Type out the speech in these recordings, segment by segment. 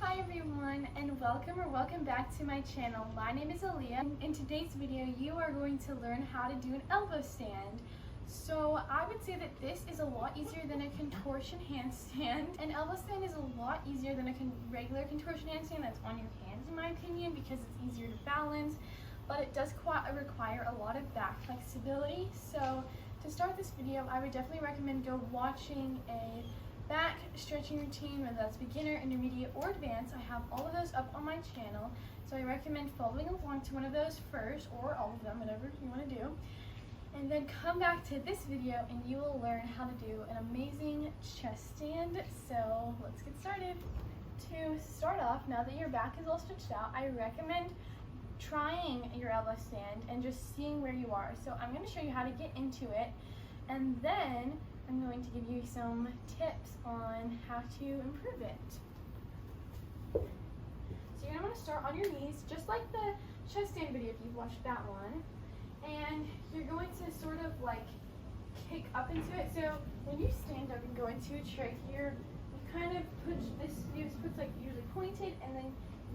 Hi everyone, and welcome back to my channel. My name is Aaliyah. In today's video you are going to learn how to do an elbow stand. So I would say that this is a lot easier than a contortion handstand. An elbow stand is a lot easier than a regular contortion handstand that's on your hands in my opinion, because it's easier to balance, but it does require a lot of back flexibility. So to start this video, I would definitely recommend watching a back stretching routine, whether that's beginner, intermediate, or advanced. I have all of those up on my channel, so I recommend following along to one of those first, or all of them, whatever you want to do, and then come back to this video and you will learn how to do an amazing chest stand. So let's get started. To start off, now that your back is all stretched out, I recommend trying your elbow stand and just seeing where you are. So I'm going to show you how to get into it, and then I'm going to give you some tips on how to improve it. So you're going to want to start on your knees, just like the chest stand video if you've watched that one. And you're going to sort of like kick up into it. So when you stand up and go into a trick, you kind of push this, it's like usually pointed, and then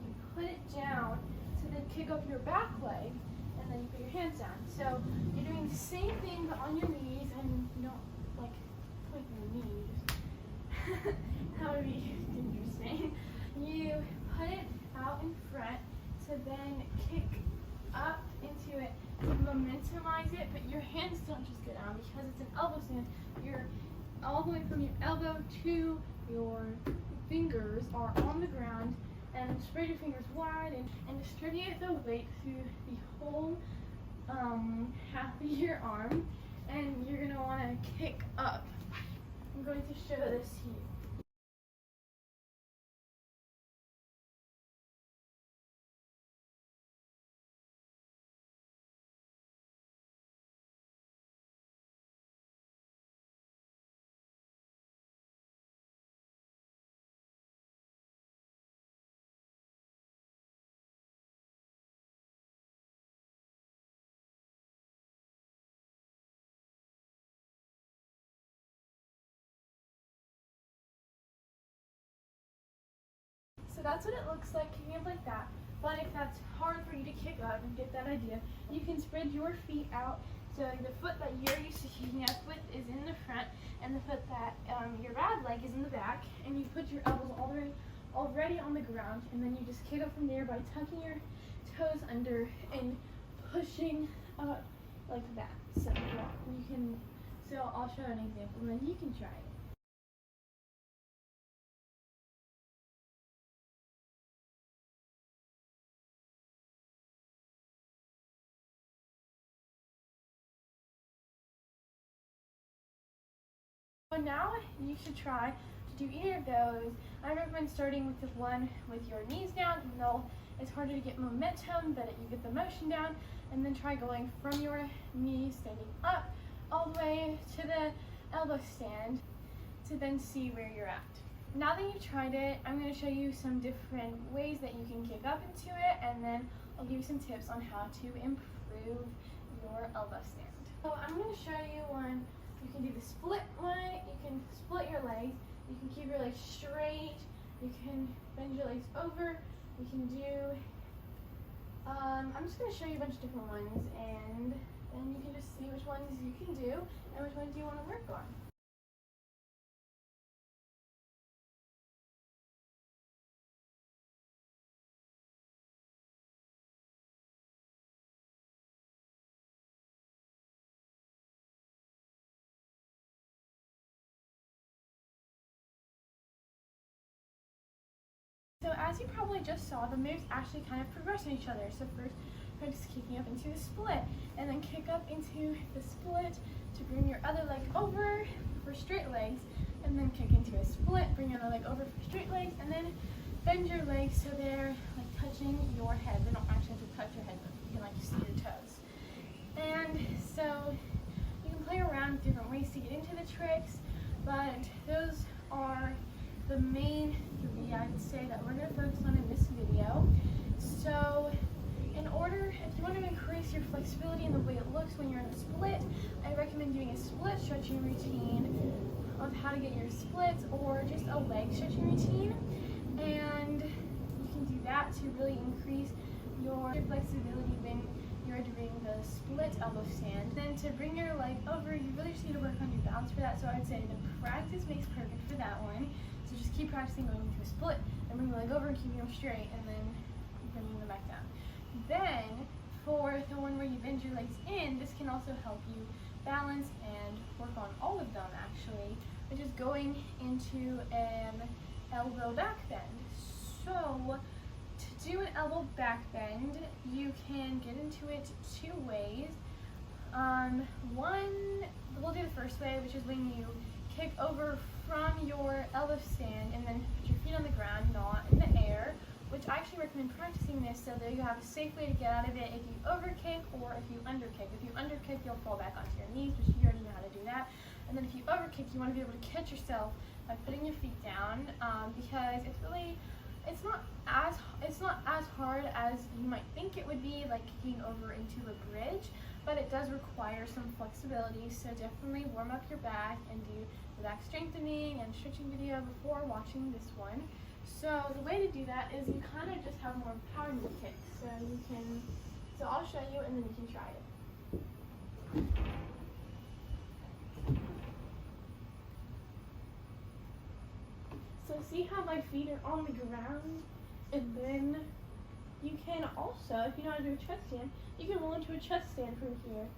you put it down to then kick up your back leg, and then you put your hands down. So you're doing the same thing but on your knees, and you don't like point your knees. That would be interesting. You put it out in front to then kick up into it to momentamize it, but your hands don't just go down because it's an elbow stand. You're all the way from your elbow to your fingers are on the ground, and spread your fingers wide and distribute the weight through the whole half of your arm, and you're going to want to kick up. I'm going to show this to you. So that's what it looks like, kicking up like that. But if that's hard for you to kick up and get that idea, you can spread your feet out. So the foot that you're used to kicking up with is in the front, and the foot that your bad leg is in the back. And you put your elbows already on the ground, and then you just kick up from there by tucking your toes under and pushing up like that. So I'll show an example, and then you can try it. So now you should try to do either of those. I recommend starting with the one with your knees down, even though it's harder to get momentum, but you get the motion down, and then try going from your knees, standing up, all the way to the elbow stand to then see where you're at. Now that you've tried it, I'm going to show you some different ways that you can kick up into it, and then I'll give you some tips on how to improve your elbow stand. So I'm going to show you one. You can do the split one, you can split your legs, you can keep your legs straight, you can bend your legs over, you can do, I'm just going to show you a bunch of different ones, and then you can just see which ones you can do and which ones you want to work on. So as you probably just saw, the moves actually kind of progress on each other. So first, practice kicking up into the split, and then kick up into the split to bring your other leg over for straight legs, and then kick into a split, bring your other leg over for straight legs, and then bend your legs so they're like touching your head. They don't actually have to touch your head, but you can like see your toes. And so you can play around with different ways to get into the tricks, but those are the main three, I would say, that we're going to focus on in this video. So in order, if you want to increase your flexibility in the way it looks when you're in a split, I recommend doing a split stretching routine of how to get your splits, or just a leg stretching routine. And to really increase your flexibility when you're doing the split elbow stand. Then to bring your leg over, you really just need to work on your balance for that. So I would say the practice makes perfect for that one. So just keep practicing going into a split and bring the leg over and keeping them straight, and then bringing them back down. Then for the one where you bend your legs in, this can also help you balance and work on all of them actually, which is going into an elbow back bend. So to do an elbow back bend, you can get into it two ways. One, we'll do the first way, which is when you kick over from your elbow stand and then put your feet on the ground, not in the air, which I actually recommend practicing this so that you have a safe way to get out of it if you overkick or if you underkick. If you underkick, you'll fall back onto your knees, which you already know how to do that. And then if you overkick, you want to be able to catch yourself by putting your feet down, because it's not as hard as you might think it would be, like kicking over into a bridge, but it does require some flexibility. So definitely warm up your back and do the back strengthening and stretching video before watching this one. So the way to do that is you kind of just have more power in your kick. So I'll show you and then you can try it. So see how my feet are on the ground? And then you can also, if you know how to do a chest stand, you can roll into a chest stand from here.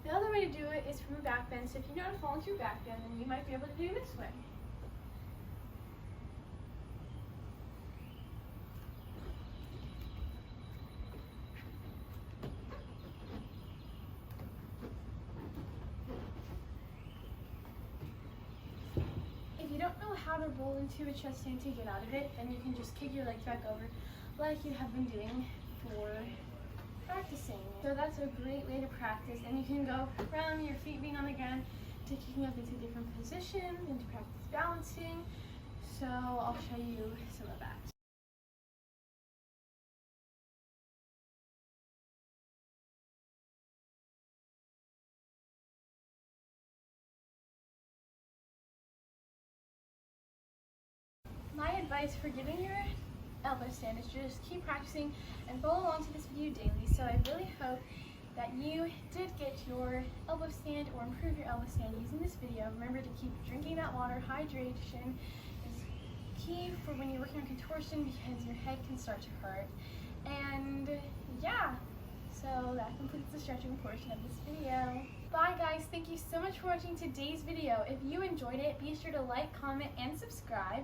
The other way to do it is from a back bend. So if you know how to fall into your back bend, then you might be able to do it this way. If you don't know how to roll into a chest stand to get out of it, then you can just kick your legs back over like you have been doing for practicing. So that's a great way to practice, and you can go from your feet being on the ground to kicking up into different positions and to practice balancing. So I'll show you some of that. My advice for getting your elbow stand is to just keep practicing and follow along to this video daily. So I really hope that you did get your elbow stand or improve your elbow stand using this video. Remember to keep drinking that water. Hydration is key for when you're working on contortion because your head can start to hurt. And yeah, so that completes the stretching portion of this video. Bye guys, thank you so much for watching today's video. If you enjoyed it, be sure to like, comment, and subscribe.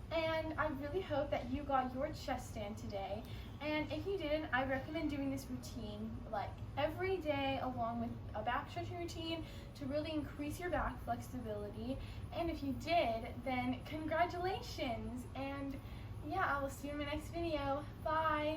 And I really hope that you got your chest stand today. And if you didn't, I recommend doing this routine like every day along with a back stretching routine to really increase your back flexibility. And if you did, then congratulations. And yeah, I will see you in my next video. Bye.